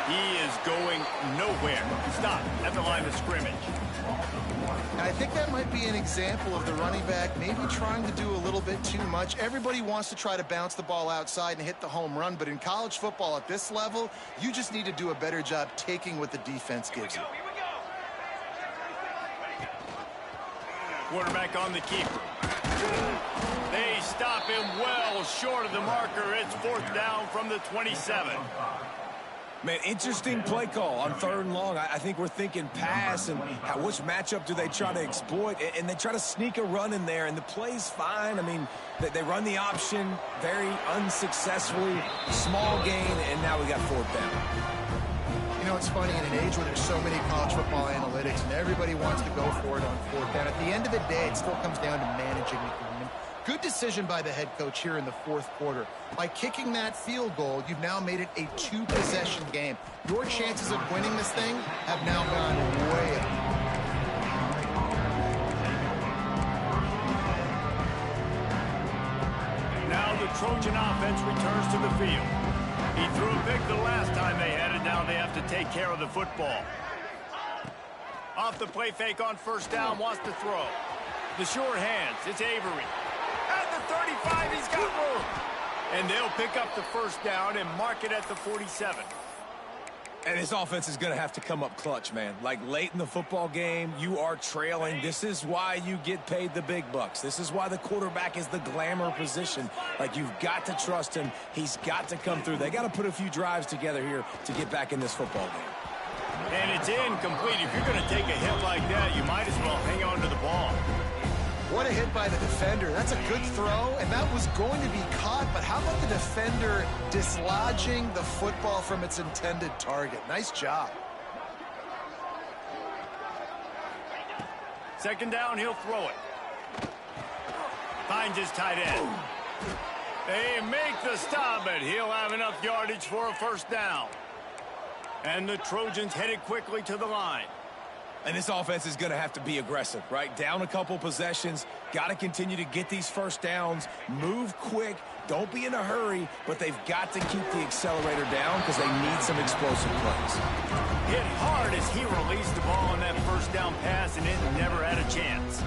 He is going nowhere. Stop at the line of scrimmage. I think that might be an example of the running back maybe trying to do a little bit too much. Everybody wants to try to bounce the ball outside and hit the home run, but in college football at this level, you just need to do a better job taking what the defense gives you. Quarterback on the keeper. They stop him well short of the marker. It's fourth down from the 27. Man, interesting play call on third and long. I think we're thinking pass and which matchup do they try to exploit, and they try to sneak a run in there, and the play's fine. I mean, they run the option very unsuccessfully, small gain, and now we got fourth down. You know, it's funny, in an age where there's so many college football analytics and everybody wants to go for it on fourth down, at the end of the day, it still comes down to managing the game. Good decision by the head coach here in the fourth quarter. By kicking that field goal, you've now made it a two-possession game. Your chances of winning this thing have now gone way up. Now the Trojan offense returns to the field. He threw a pick the last time they had it. Now they have to take care of the football. Off the play fake on first down, wants to throw. The short hands, it's Avery. At the 35, he's got room. And they'll pick up the first down and mark it at the 47. And this offense is going to have to come up clutch, man. Like, late in the football game, you are trailing. This is why you get paid the big bucks. This is why the quarterback is the glamour position. Like, you've got to trust him. He's got to come through. They got to put a few drives together here to get back in this football game. And it's incomplete. If you're going to take a hit like that, you might as well hang on to the ball. What a hit by the defender. That's a good throw, and that was going to be caught, but how about the defender dislodging the football from its intended target? Nice job. Second down, he'll throw it. Finds his tight end. They make the stop, but he'll have enough yardage for a first down. And the Trojans headed quickly to the line. And this offense is going to have to be aggressive, right? Down a couple possessions, got to continue to get these first downs, move quick, don't be in a hurry, but they've got to keep the accelerator down because they need some explosive plays. Hit hard as he released the ball on that first down pass, and it never had a chance.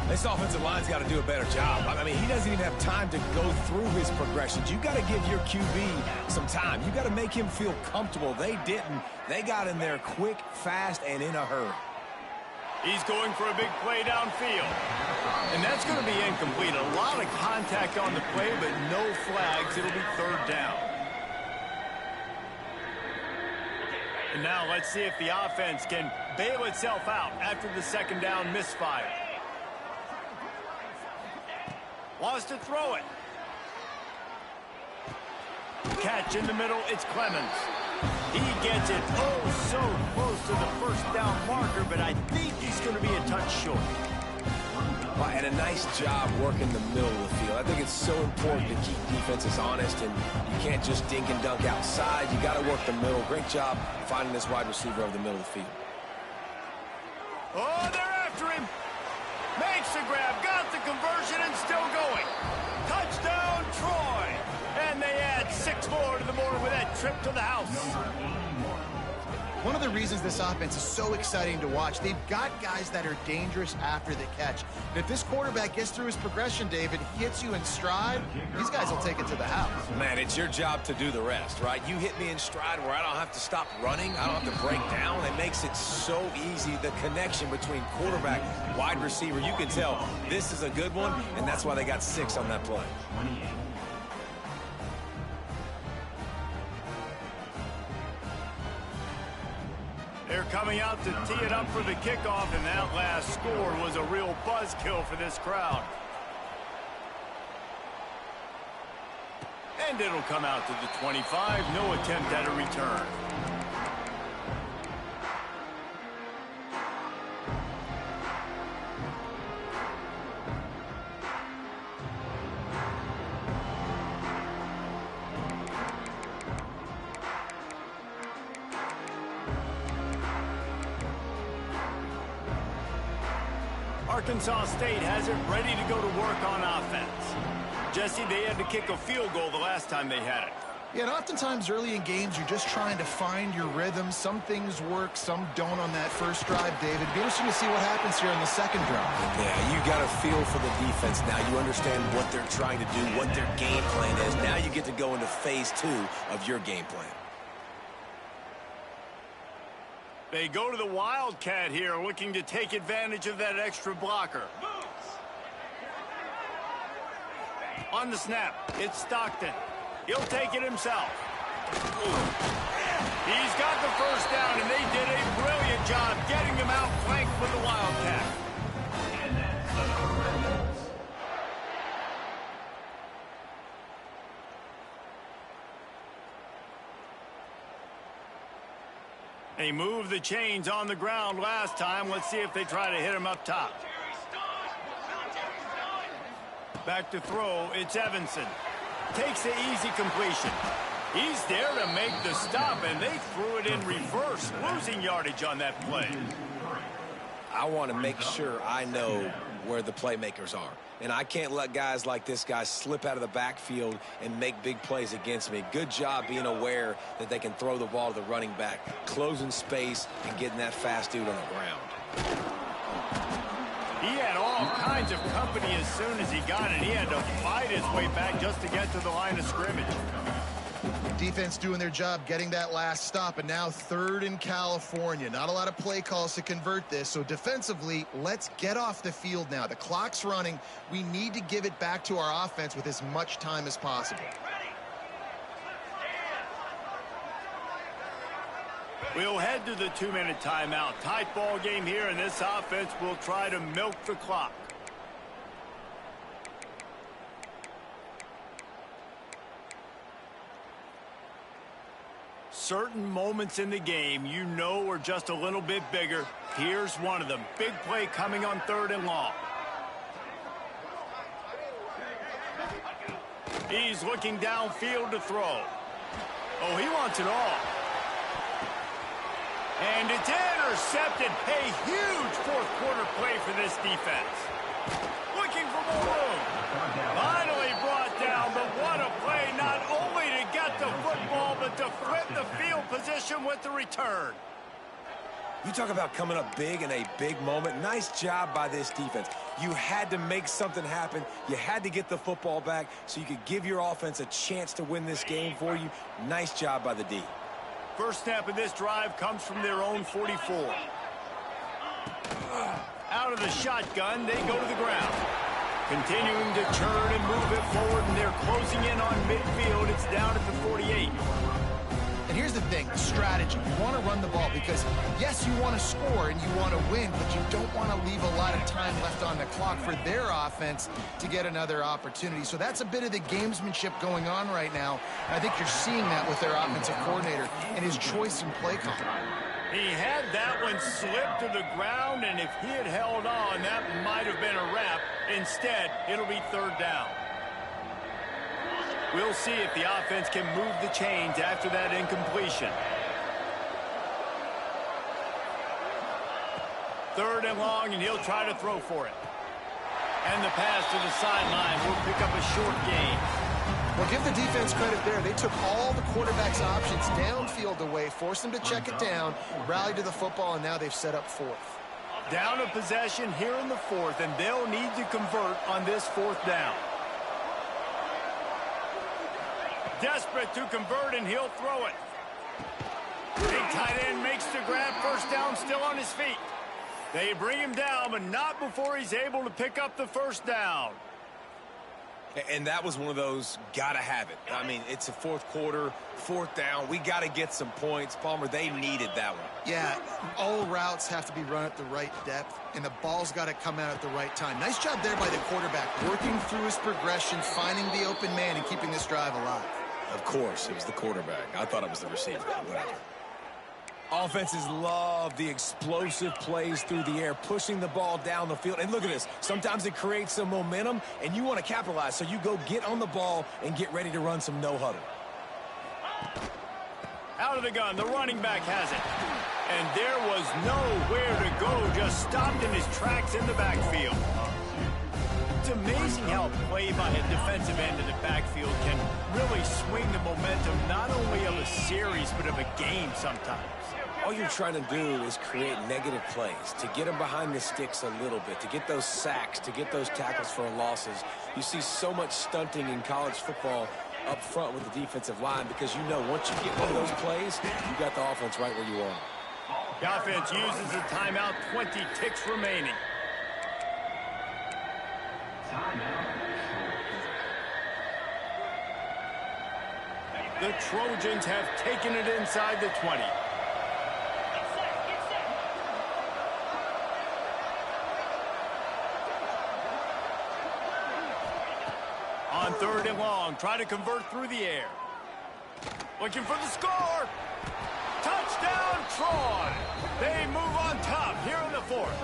This offensive line's got to do a better job. I mean, he doesn't even have time to go through his progressions. You got to give your QB some time. You got to make him feel comfortable. They didn't. They got in there quick, fast, and in a hurry. He's going for a big play downfield. And that's going to be incomplete. A lot of contact on the play, but no flags. It'll be third down. And now let's see if the offense can bail itself out after the second down misfire. Wants to throw it. Catch in the middle, it's Clemens. He gets it so close to the first down marker, but I think he's going to be a touch short. Well, and a nice job working the middle of the field. I think it's so important to keep defenses honest, and you can't just dink and dunk outside. You got to work the middle. Great job finding this wide receiver over the middle of the field. Oh, they're after him. Makes the grab, got the conversion, and still going. Touchdown, Troy. And they add 6 more to the board with that trip to the house. One of the reasons this offense is so exciting to watch, they've got guys that are dangerous after the catch. And if this quarterback gets through his progression, David, he hits you in stride, these guys will take it to the house. Man, it's your job to do the rest, right? You hit me in stride where I don't have to stop running. I don't have to break down. It makes it so easy, the connection between quarterback, wide receiver. You can tell this is a good one, and that's why they got 6 on that play. They're coming out to tee it up for the kickoff, and that last score was a real buzzkill for this crowd. And it'll come out to the 25. No attempt at a return. Arkansas State has it ready to go to work on offense. Jesse, they had to kick a field goal the last time they had it. Yeah, and oftentimes early in games, you're just trying to find your rhythm. Some things work, some don't on that first drive, David. Be interesting to see what happens here in the second drive. Yeah, you got a feel for the defense now. You understand what they're trying to do, what their game plan is. Now you get to go into phase 2 of your game plan. They go to the Wildcat here, looking to take advantage of that extra blocker. On the snap, it's Stockton. He'll take it himself. He's got the first down, and they did a brilliant job getting them out flanked with the Wildcat. They moved the chains on the ground last time. Let's see if they try to hit him up top. Back to throw, it's Evanson. Takes the easy completion. He's there to make the stop, and they threw it in reverse, losing yardage on that play. I want to make sure I know where the playmakers are. And I can't let guys like this guy slip out of the backfield and make big plays against me. Good job being aware that they can throw the ball to the running back, closing space and getting that fast dude on the ground. He had all kinds of company as soon as he got it. He had to fight his way back just to get to the line of scrimmage. Defense doing their job getting that last stop, and now 3rd in California. Not a lot of play calls to convert this, so defensively, let's get off the field now. The clock's running. We need to give it back to our offense with as much time as possible. We'll head to the 2-minute timeout. Tight ball game here, and this offense will try to milk the clock. Certain moments in the game you know are just a little bit bigger. Here's one of them. Big play coming on 3rd and long. He's looking downfield to throw. Oh, he wants it all. And it's intercepted. A huge 4th quarter play for this defense. Looking for more room. Finally brought down, but what a play, not only to get the football, but to flip the field position with the return. You talk about coming up big in a big moment. Nice job by this defense. You had to make something happen. You had to get the football back so you could give your offense a chance to win this game for you. Nice job by the D. First snap of this drive comes from their own 44. Out of the shotgun, they go to the ground. Continuing to turn and move it forward, and they're closing in on midfield. It's down at the 48. And here's the thing, strategy. You want to run the ball because, yes, you want to score and you want to win, but you don't want to leave a lot of time left on the clock for their offense to get another opportunity. So that's a bit of the gamesmanship going on right now. And I think you're seeing that with their offensive coordinator and his choice in play call. He had that one slip to the ground, and if he had held on, that might have been a wrap. Instead, it'll be 3rd down. We'll see if the offense can move the chains after that incompletion. 3rd and long, and he'll try to throw for it. And the pass to the sideline will pick up a short gain. Well, give the defense credit there. They took all the quarterback's options downfield away, forced them to check it down, rallied to the football, and now they've set up fourth. Down a possession here in the fourth, and they'll need to convert on this fourth down. Desperate to convert, and he'll throw it. Big tight end makes the grab, first down, still on his feet. They bring him down, but not before he's able to pick up the first down. And that was one of those gotta have it. I mean, it's a fourth quarter, fourth down. We got to get some points. Palmer, they needed that one. Yeah, all routes have to be run at the right depth, and the ball's got to come out at the right time. Nice job there by the quarterback, working through his progression, finding the open man, and keeping this drive alive. Of course, it was the quarterback. I thought it was the receiver. Whatever. Offenses love the explosive plays through the air, pushing the ball down the field. And look at this. Sometimes it creates some momentum, and you want to capitalize. So you go get on the ball and get ready to run some no-huddle. Out of the gun, the running back has it. And there was nowhere to go, just stopped in his tracks in the backfield. It's amazing how a play by a defensive end in the backfield can really swing the momentum not only of a series, but of a game sometimes. All you're trying to do is create negative plays, to get them behind the sticks a little bit, to get those sacks, to get those tackles for losses. You see so much stunting in college football up front with the defensive line because you know once you get one of those plays, you got the offense right where you want. The offense uses a timeout, 20 ticks remaining. The Trojans have taken it inside the 20. On third and long, try to convert through the air. Looking for the score. Touchdown, Troy. They move on top here in the fourth.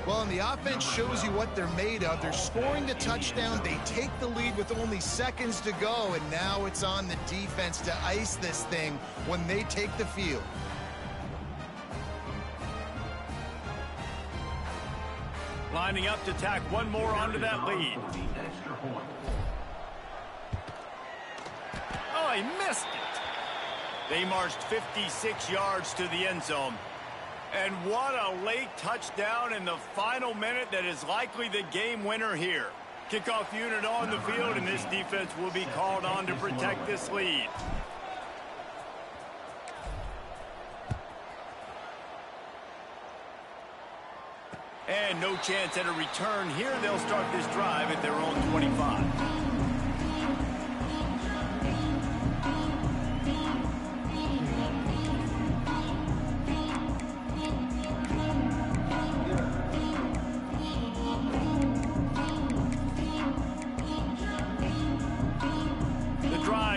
Well, and the offense shows you what they're made of. They're scoring the touchdown. They take the lead with only seconds to go, and now it's on the defense to ice this thing when they take the field. Lining up to tack one more onto that lead. Oh, he missed it. They marched 56 yards to the end zone. And what a late touchdown in the final minute that is likely the game winner here. Kickoff unit on the field, and this defense will be called on to protect this lead. And no chance at a return here. They'll start this drive at their own 25.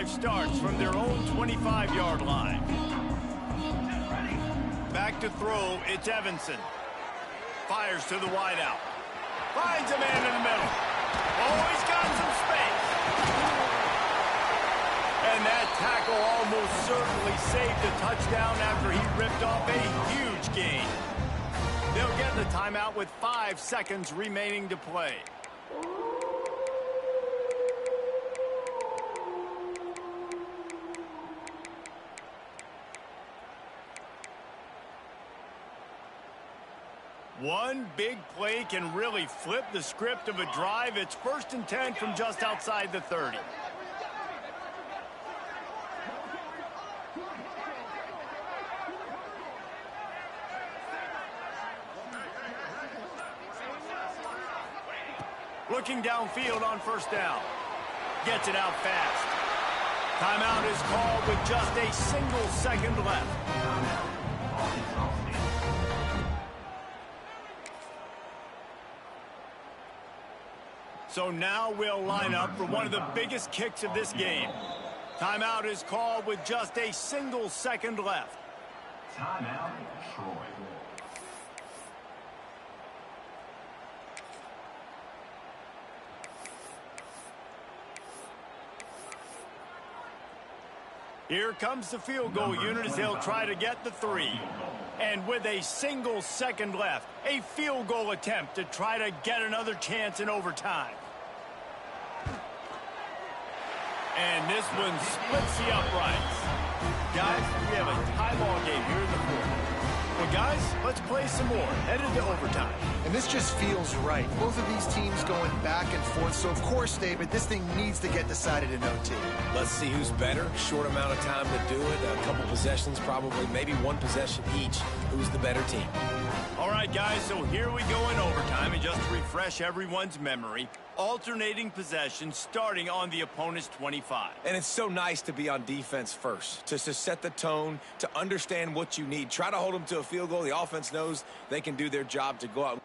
Starts from their own 25-yard line. Back to throw, it's Evanson. Fires to the wideout. Finds a man in the middle. Oh, he's got some space. And that tackle almost certainly saved a touchdown after he ripped off a huge gain. They'll get the timeout with 5 seconds remaining to play. One big play can really flip the script of a drive. It's 1st and 10 from just outside the 30. Looking downfield on 1st down. Gets it out fast. Timeout is called with just a single second left. So now we'll line up for one of the biggest kicks of this game. Timeout is called with just a single second left. Timeout, Troy. Here comes the field goal unit as they'll try to get the 3. And with a single second left, a field goal attempt to try to get another chance in overtime. And this one splits the uprights. Guys, we have a tie ball game here in the fourth. Well, guys, let's play some more. Headed to overtime. And this just feels right. Both of these teams going back and forth. So, of course, David, this thing needs to get decided in OT. Let's see who's better. Short amount of time to do it. A couple possessions, probably, maybe one possession each. Who's the better team? All right, guys, so here we go in overtime. And just to refresh everyone's memory, alternating possessions starting on the opponent's 25. And it's so nice to be on defense first, to set the tone, to understand what you need. Try to hold them to a field goal. The offense knows they can do their job to go out.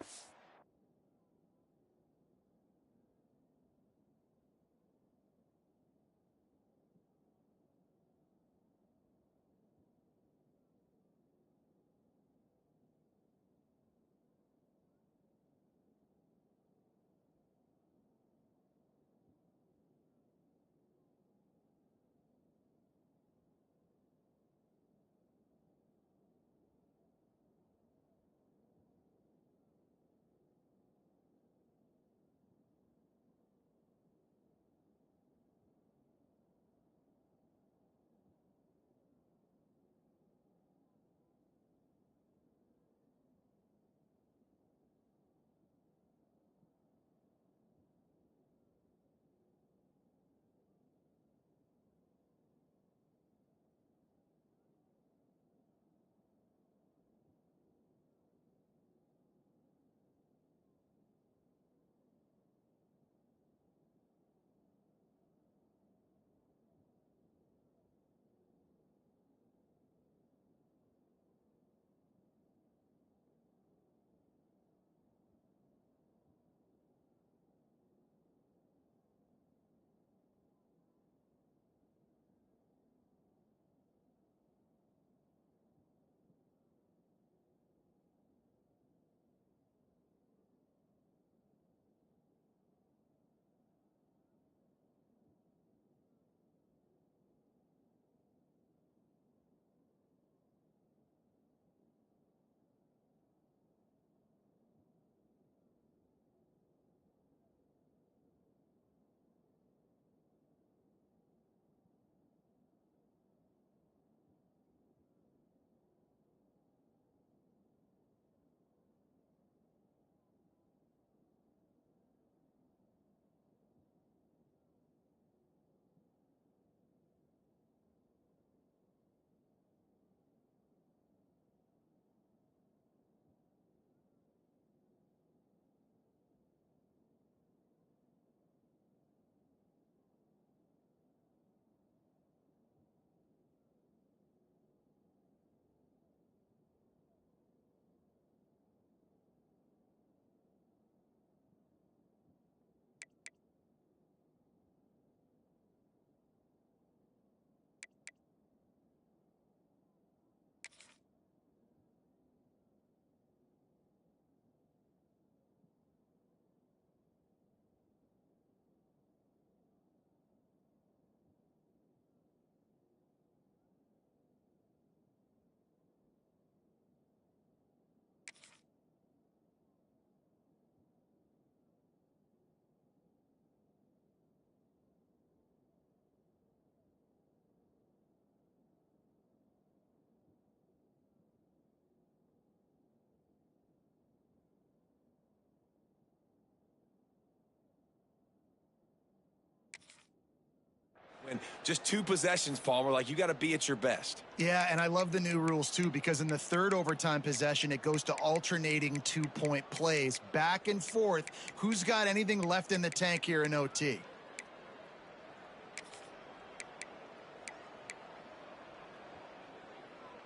And just 2 possessions, Palmer, like you got to be at your best. Yeah, and I love the new rules, too, because in the third overtime possession, it goes to alternating 2-point plays, back and forth. Who's got anything left in the tank here in OT?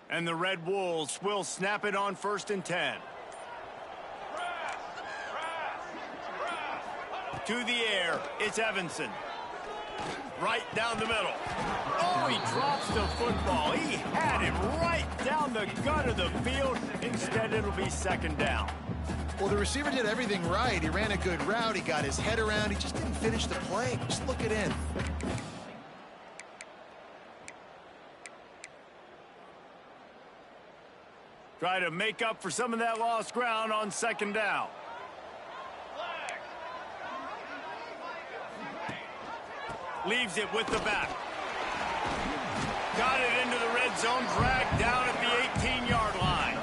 And the Red Wolves will snap it on 1st and 10. To the air, it's Evanson. Right down the middle. Oh, he drops the football. He had him right down the gut of the field. Instead, it'll be 2nd down. Well, the receiver did everything right. He ran a good route. He got his head around. He just didn't finish the play. Just look it in. Try to make up for some of that lost ground on 2nd down. Leaves it with the back. Got it into the red zone, dragged down at the 18-yard line.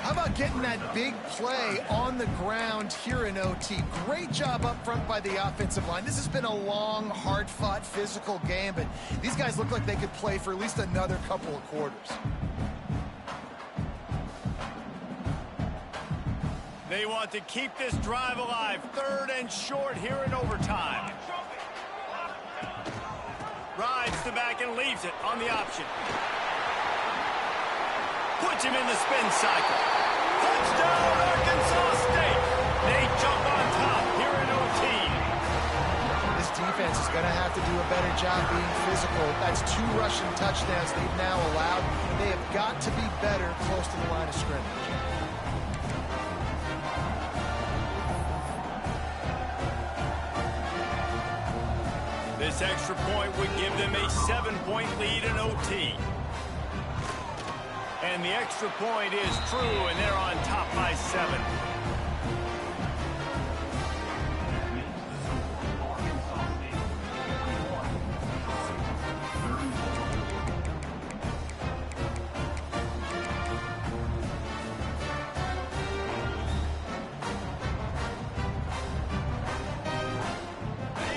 How about getting that big play on the ground here in OT? Great job up front by the offensive line. This has been a long, hard-fought, physical game, but these guys look like they could play for at least another couple of quarters. They want to keep this drive alive. 3rd and short here in overtime. Rides the back and leaves it on the option. Puts him in the spin cycle. Touchdown, Arkansas State. They jump on top here in OT. This defense is going to have to do a better job being physical. That's 2 rushing touchdowns they've now allowed. They have got to be better close to the line of scrimmage. This extra point would give them a 7-point lead in OT. And the extra point is true, and they're on top by 7.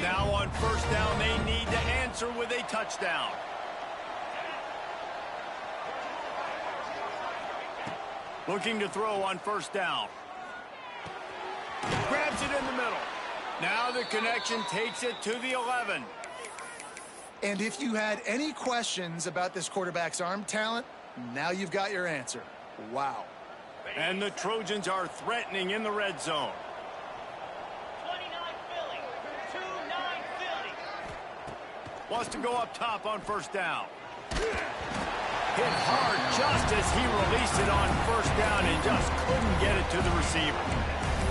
Now on 1st down, they need to answer with a touchdown. Looking to throw on 1st down. Grabs it in the middle. Now the connection takes it to the 11. And if you had any questions about this quarterback's arm talent, now you've got your answer. Wow. And the Trojans are threatening in the red zone. 29 Philly. 2-9 Philly. Wants to go up top on 1st down. Hit hard just as he released it on 1st down and just couldn't get it to the receiver.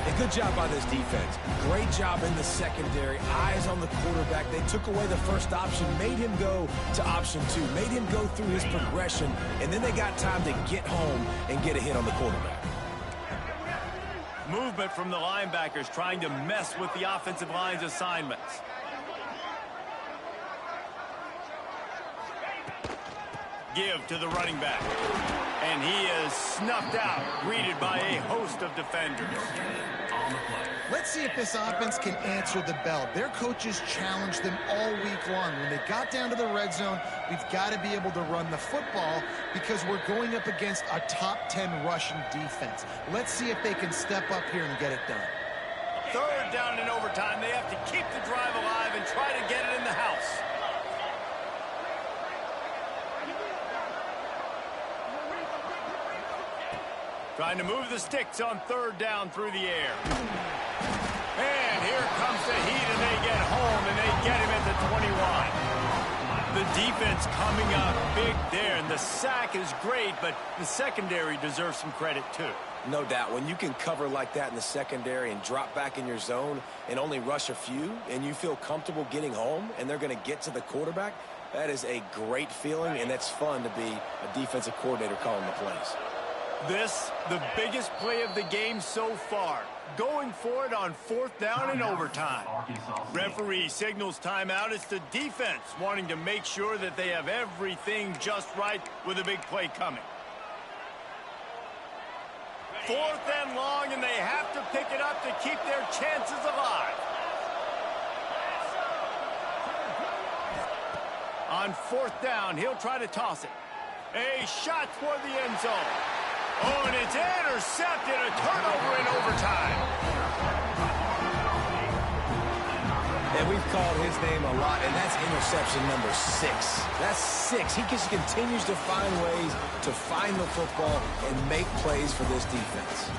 A good job by this defense. Great job in the secondary. Eyes on the quarterback. They took away the first option, made him go to option 2, made him go through his progression, and then they got time to get home and get a hit on the quarterback. Movement from the linebackers trying to mess with the offensive line's assignments. Give to the running back. And he is snuffed out, greeted by a host of defenders. Let's see if this offense can answer the bell. Their coaches challenged them all week long. When they got down to the red zone, we've got to be able to run the football because we're going up against a top 10 Russian defense. Let's see if they can step up here and get it done. 3rd down in overtime. They have to keep the drive alive and try to get it in the house. Trying to move the sticks on 3rd down through the air. And here comes the heat, and they get home, and they get him at the 21. The defense coming up big there, and the sack is great, but the secondary deserves some credit too. No doubt. When you can cover like that in the secondary and drop back in your zone and only rush a few, and you feel comfortable getting home, and they're going to get to the quarterback, that is a great feeling, and that's fun to be a defensive coordinator calling the plays. This, the biggest play of the game so far. Going for it on 4th down in overtime. Referee signals timeout. It's the defense wanting to make sure that they have everything just right with a big play coming. 4th and long, and they have to pick it up to keep their chances alive. On 4th down, he'll try to toss it. A shot toward the end zone. Oh, and it's intercepted, a turnover in overtime. And we've called his name a lot, and that's interception number 6. That's 6. He just continues to find ways to find the football and make plays for this defense.